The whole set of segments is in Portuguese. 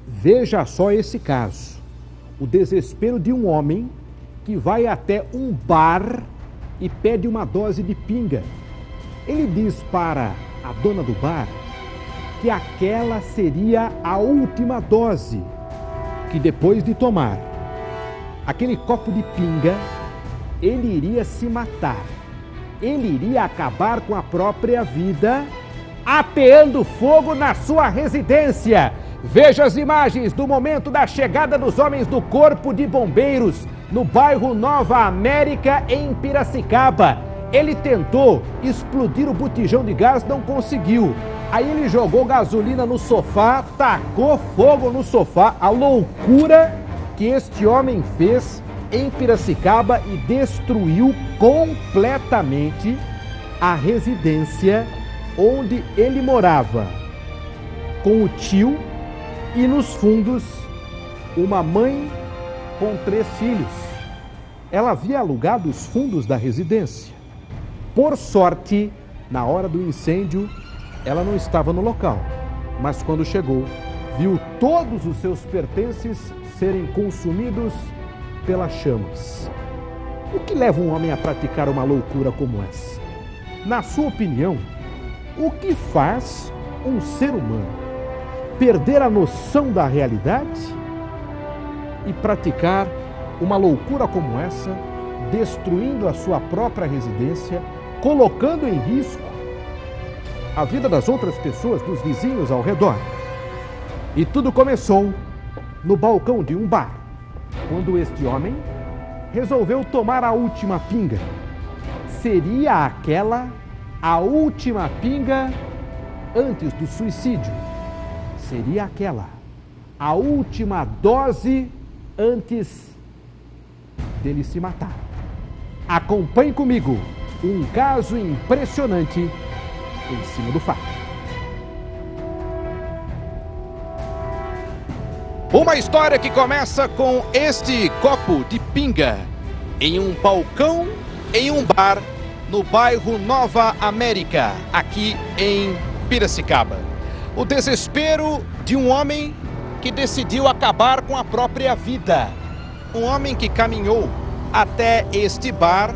Veja só esse caso. O desespero de um homem que vai até um bar e pede uma dose de pinga. Ele diz para a dona do bar que aquela seria a última dose, que depois de tomar aquele copo de pinga, ele iria se matar. Ele iria acabar com a própria vida, ateando fogo na sua residência. Veja as imagens do momento da chegada dos homens do Corpo de Bombeiros no bairro Nova América, em Piracicaba. Ele tentou explodir o botijão de gás, não conseguiu. Aí ele jogou gasolina no sofá, tacou fogo no sofá. A loucura que este homem fez em Piracicaba e destruiu completamente a residência onde ele morava, com o tio e nos fundos uma mãe com 3 filhos. Ela havia alugado os fundos da residência. Por sorte, na hora do incêndio, ela não estava no local, mas quando chegou, viu todos os seus pertences serem consumidos pelas chamas. O que leva um homem a praticar uma loucura como essa? Na sua opinião, o que faz um ser humano perder a noção da realidade e praticar uma loucura como essa, destruindo a sua própria residência, colocando em risco a vida das outras pessoas, dos vizinhos ao redor? E tudo começou no balcão de um bar, quando este homem resolveu tomar a última pinga. Seria aquela a última pinga antes do suicídio. Seria aquela a última dose antes dele se matar. Acompanhe comigo um caso impressionante em cima do fato. Uma história que começa com este copo de pinga em um balcão, em um bar, no bairro Nova América, aqui em Piracicaba. O desespero de um homem que decidiu acabar com a própria vida. Um homem que caminhou até este bar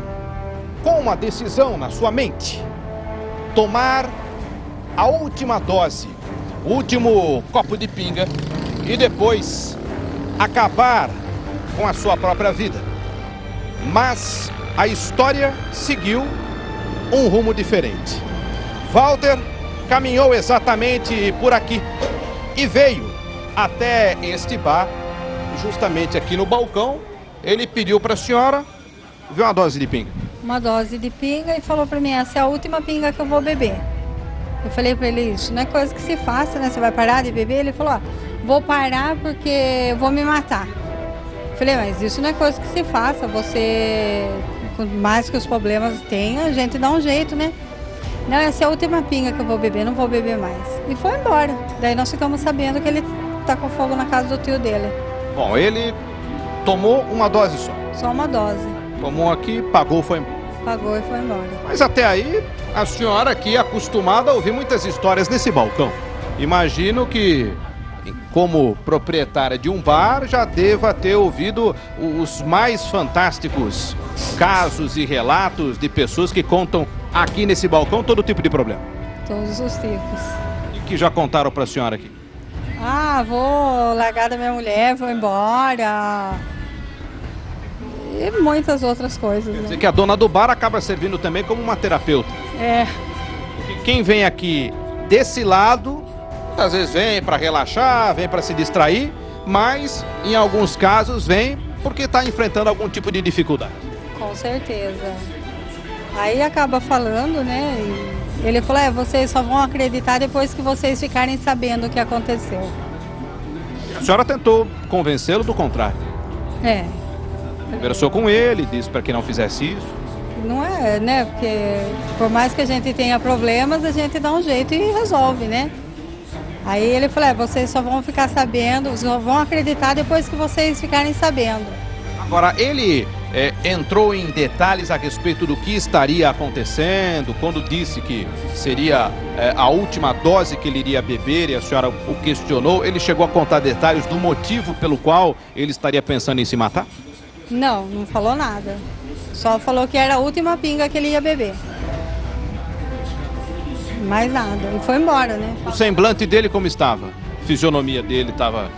com uma decisão na sua mente: tomar a última dose, o último copo de pinga e depois acabar com a sua própria vida. Mas a história seguiu um rumo diferente. Walter caminhou exatamente por aqui e veio até este bar. Justamente aqui no balcão, ele pediu para a senhora ver uma dose de pinga. Uma dose de pinga e falou para mim: essa é a última pinga que eu vou beber. Eu falei para ele: isso não é coisa que se faça, né? Você vai parar de beber? Ele falou: vou parar porque eu vou me matar. Eu falei: mas isso não é coisa que se faça. Você, por mais que os problemas tenham, a gente dá um jeito, né? Não, essa é a última pinga que eu vou beber, não vou beber mais. E foi embora. Daí nós ficamos sabendo que ele tá com fogo na casa do tio dele. Bom, ele tomou uma dose só. Só uma dose. Tomou aqui, pagou, foi embora. Pagou e foi embora. Mas até aí, a senhora aqui é acostumada a ouvir muitas histórias nesse balcão. Imagino que, como proprietária de um bar, já deva ter ouvido os mais fantásticos casos e relatos de pessoas que contam aqui nesse balcão todo tipo de problema. Todos os tipos. E que já contaram para a senhora aqui? Ah, vou largar da minha mulher, vou embora. E muitas outras coisas. Quer dizer que a dona do bar acaba servindo também como uma terapeuta. É. Porque quem vem aqui desse lado, às vezes vem para relaxar, vem para se distrair, mas em alguns casos vem porque está enfrentando algum tipo de dificuldade. Com certeza. Aí acaba falando, né? E ele falou: vocês só vão acreditar depois que vocês ficarem sabendo o que aconteceu. A senhora tentou convencê-lo do contrário. É. Conversou com ele, disse para que não fizesse isso. Não é, né? Porque por mais que a gente tenha problemas, a gente dá um jeito e resolve, né? Aí ele falou: vocês só vão ficar sabendo, só vão acreditar depois que vocês ficarem sabendo. Agora, ele entrou em detalhes a respeito do que estaria acontecendo, quando disse que seria a última dose que ele iria beber e a senhora o questionou, ele chegou a contar detalhes do motivo pelo qual ele estaria pensando em se matar? Não, não falou nada. Só falou que era a última pinga que ele ia beber. Mais nada. E foi embora, né? O semblante dele como estava? A fisionomia dele estava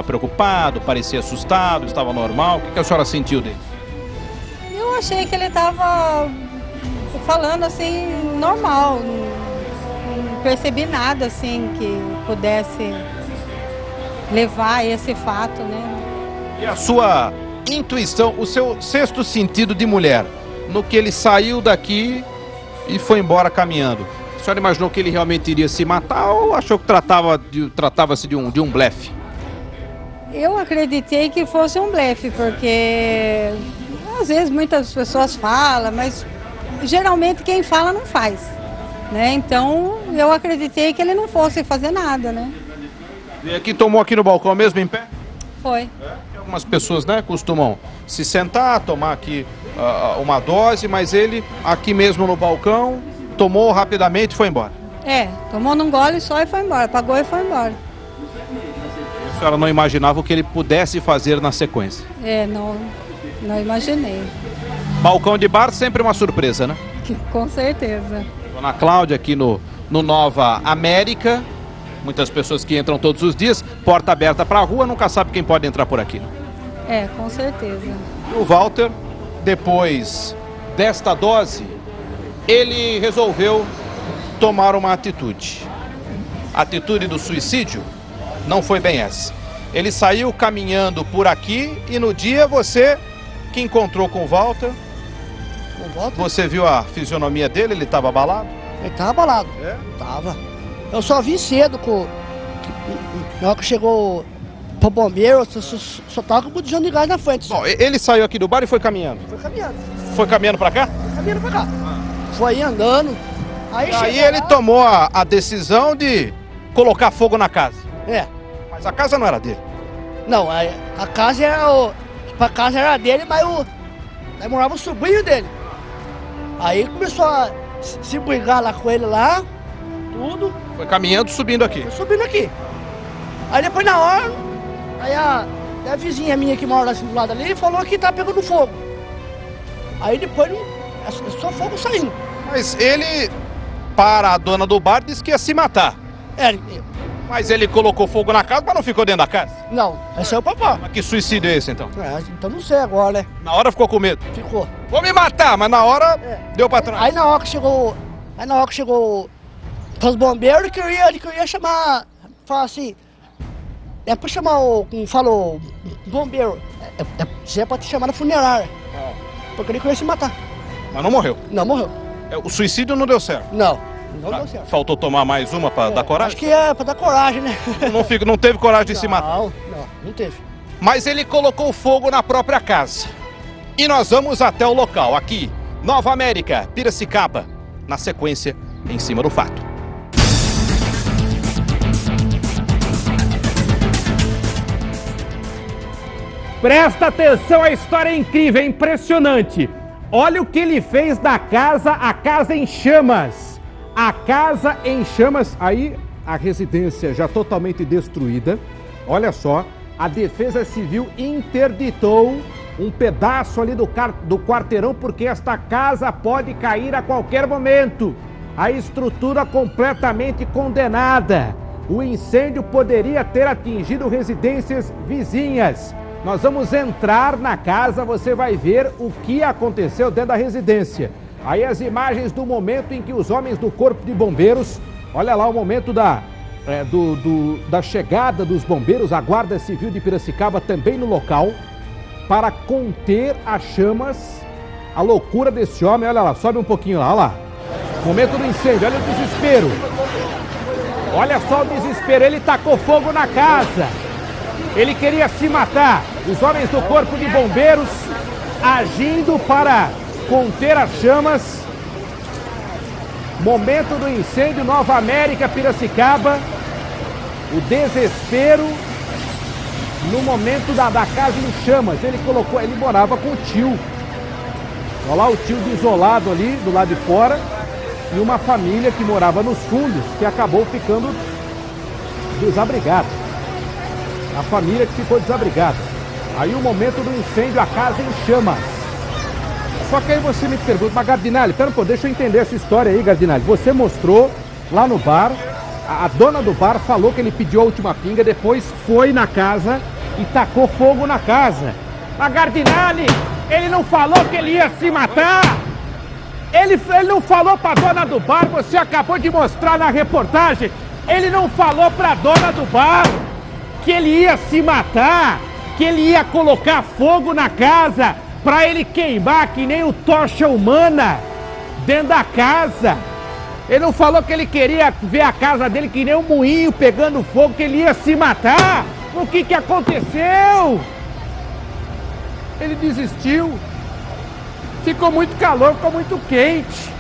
preocupado, parecia assustado, estava normal? O que a senhora sentiu dele? Eu achei que ele estava falando assim, normal. Não percebi nada assim que pudesse levar a esse fato, né? E a sua intuição, o seu sexto sentido de mulher, no que ele saiu daqui e foi embora caminhando? A senhora imaginou que ele realmente iria se matar ou achou que tratava-se de um blefe? Eu acreditei que fosse um blefe, porque às vezes muitas pessoas falam, mas geralmente quem fala não faz, né? Então eu acreditei que ele não fosse fazer nada, né? E aqui tomou aqui no balcão mesmo, em pé? Foi. Algumas pessoas, né, costumam se sentar, tomar aqui uma dose, mas ele aqui mesmo no balcão tomou rapidamente e foi embora. Tomou num gole só e foi embora, pagou e foi embora. A senhora não imaginava o que ele pudesse fazer na sequência? Não imaginei. Balcão de bar sempre uma surpresa, né? Com certeza. Dona Cláudia aqui no Nova América. Muitas pessoas que entram todos os dias, porta aberta para a rua, nunca sabe quem pode entrar por aqui. Com certeza. E o Walter, depois desta dose, ele resolveu tomar uma atitude. A atitude do suicídio não foi bem essa. Ele saiu caminhando por aqui e no dia você que encontrou com o Walter, você viu a fisionomia dele, ele estava abalado? Ele estava abalado. Tava. Eu só vi cedo na hora que chegou pro bombeiro, só tava com o botijão de gás na frente. Bom, ele saiu aqui do bar e foi caminhando? Foi caminhando. Foi caminhando pra cá? Foi caminhando pra cá. Foi andando. Aí ele tomou a decisão de colocar fogo na casa. Mas a casa não era dele. Não, a casa era dele, mas aí morava o sobrinho dele. Aí começou a se brigar lá com ele lá, tudo. Foi caminhando, subindo aqui. Foi subindo aqui. Aí depois na hora, aí a vizinha minha que mora assim do lado ali falou que tá pegando fogo. Aí depois só fogo saindo. Mas ele, para a dona do bar, disse que ia se matar. Mas ele colocou fogo na casa, mas não ficou dentro da casa? Não, esse é o papai. Mas que suicídio é esse então? Então não sei agora, né? Na hora ficou com medo? Ficou. Vou me matar, mas na hora deu pra trás. Aí na hora que chegou os bombeiros que eu ia chamar, falar assim, pra chamar como falou, bombeiro, você é pra te chamar na funerária, porque ele queria se matar. Mas não morreu? Não morreu. O suicídio não deu certo? Não deu certo. Faltou tomar mais uma pra dar coragem? Acho que é pra dar coragem, né? Não teve coragem de se matar? Não teve. Mas ele colocou fogo na própria casa. E nós vamos até o local, aqui, Nova América, Piracicaba, na sequência, em cima do fato. Presta atenção, a história é incrível, é impressionante. Olha o que ele fez da casa, a casa em chamas. A casa em chamas, aí a residência já totalmente destruída. Olha só, a Defesa Civil interditou um pedaço ali do quarteirão porque esta casa pode cair a qualquer momento. A estrutura completamente condenada. O incêndio poderia ter atingido residências vizinhas. Nós vamos entrar na casa, você vai ver o que aconteceu dentro da residência. Aí as imagens do momento em que os homens do Corpo de Bombeiros, olha lá o momento da chegada dos bombeiros, a Guarda Civil de Piracicaba também no local, para conter as chamas, a loucura desse homem, olha lá, sobe um pouquinho lá, olha lá. Momento do incêndio, olha o desespero. Olha só o desespero, ele tacou fogo na casa. Ele queria se matar. Os homens do Corpo de Bombeiros agindo para conter as chamas. Momento do incêndio, Nova América, Piracicaba. O desespero. no momento da casa em chamas. Ele morava com o tio. Olha lá o tio isolado ali, do lado de fora, e uma família que morava nos fundos, que acabou ficando desabrigada. A família que ficou desabrigada. Aí o momento do incêndio, a casa em chamas. Só que aí você me pergunta, mas Gardinali, pera um pouco, deixa eu entender essa história aí, Gardinali. Você mostrou lá no bar, a dona do bar falou que ele pediu a última pinga, depois foi na casa e tacou fogo na casa. Mas Gardinali, ele não falou que ele ia se matar? Ele não falou pra dona do bar, você acabou de mostrar na reportagem. Ele não falou pra dona do bar que ele ia se matar, que ele ia colocar fogo na casa pra ele queimar que nem o tocha humana dentro da casa. Ele não falou que ele queria ver a casa dele que nem um moinho pegando fogo, que ele ia se matar. O que aconteceu? Ele desistiu. Ficou muito calor, ficou muito quente.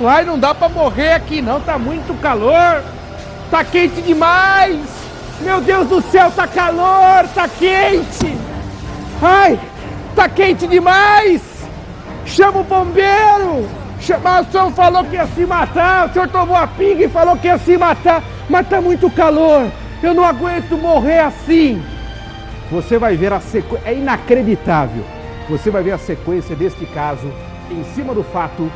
Ai, não dá pra morrer aqui não, tá muito calor. Tá quente demais. Meu Deus do céu, tá calor, tá quente. Ai, tá quente demais. Chama o bombeiro. O senhor falou que ia se matar. O senhor tomou a pinga e falou que ia se matar. Mas tá muito calor. Eu não aguento morrer assim. Você vai ver a sequência. É inacreditável. Você vai ver a sequência deste caso em cima do fato